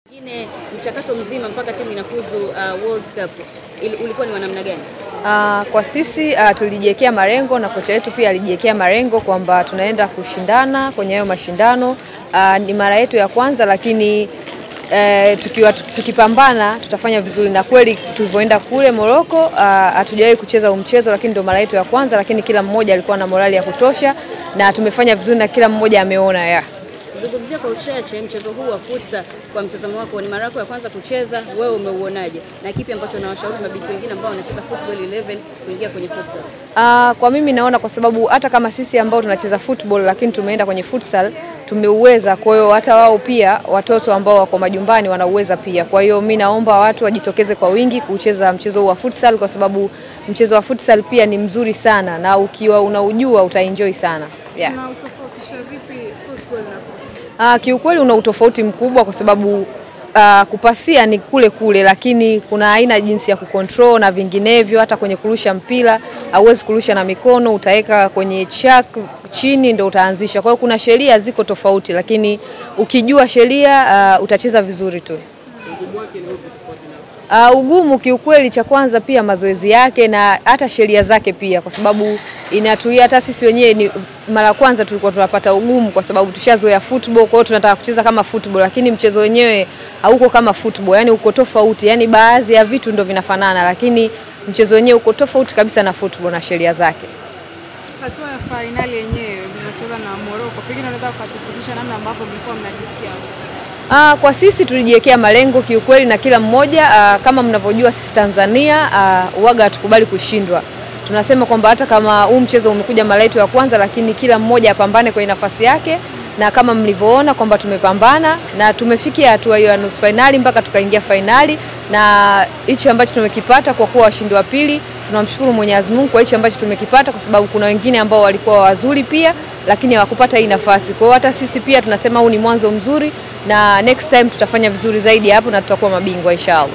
Ingine mchakato mzima mpaka timu inafuzu World Cup ulikuwa ni wa namna gani? Kwa sisi tulijiwekea malengo na kocha wetu pia alijiwekea malengo kwamba tunaenda kushindana kwenye hayo mashindano. Ni mara yetu ya kwanza, lakini tukipambana tutafanya vizuri, na kweli tulivyoenda kule Morocco hatujawahi kucheza mchezo, lakini ndio mara yetu ya kwanza, lakini kila mmoja alikuwa na morali ya kutosha na tumefanya vizuri na kila mmoja ameona Zungumzia kwa uchache mchezo huu wa futsal kwa mtazamo wako, ni mara yako ya kwanza kucheza, wewe umeuonaje? Na kipi ambacho nawashauri mabinti wengine ambao wanacheza football 11 kuingia kwenye futsal? Kwa mimi naona, kwa sababu hata kama sisi ambao tunacheza football lakini tumeenda kwenye futsal tumeuweza, kwa hiyo hata wao pia watoto ambao wako majumbani wanauweza pia. Kwa hiyo mimi naomba watu wajitokeze kwa wingi kucheza mchezo wa futsal, kwa sababu mchezo wa futsal pia ni mzuri sana na ukiwa unaujua utaenjoy sana. Na utofautisha vipi football na futsal? Kiukweli una utofauti mkubwa, kwa sababu kupasia ni kule, lakini kuna aina jinsi ya kucontrol na vinginevyo. Hata kwenye kurusha mpira hauwezi kurusha na mikono, utaweka kwenye chuck chini ndio utaanzisha. Kwa hiyo kuna sheria ziko tofauti, lakini ukijua sheria utacheza vizuri tu. Ugumu kiukweli, cha kwanza pia mazoezi yake na hata sheria zake pia, kwa sababu inatuia hata sisi wenyewe ni mara kwanza tulikuwa tunapata ugumu, kwa sababu tushazoea football, kwa hiyo tunataka kucheza kama football, lakini mchezo wenyewe hauko kama football, yani uko tofauti, yani baadhi ya vitu ndio vinafanana, lakini mchezo wenyewe uko tofauti kabisa na football na sheria zake. Hatua ya finali yenyewe mnacheza na Morocco, pengine unaweza kutupitisha namna ambapo mlikuwa mnajisikia wachezaji? Kwa sisi tulijiwekea malengo kiukweli, na kila mmoja kama mnavyojua sisi Tanzania uwaga hatukubali kushindwa. Tunasema kwamba hata kama huu mchezo umekuja mara yetu ya kwanza, lakini kila mmoja apambane kwenye nafasi yake, na kama mlivyoona kwamba tumepambana na tumefikia hatua hiyo ya nusu finali mpaka tukaingia finali, na hichi ambacho tumekipata kwa kuwa washindi wa pili, tunamshukuru Mwenyezi Mungu kwa hichi ambacho tumekipata, kwa sababu kuna wengine ambao walikuwa wazuri pia lakini hawakupata hii nafasi. Kwa hiyo hata sisi pia tunasema huu ni mwanzo mzuri, na next time tutafanya vizuri zaidi hapo na tutakuwa mabingwa inshallah.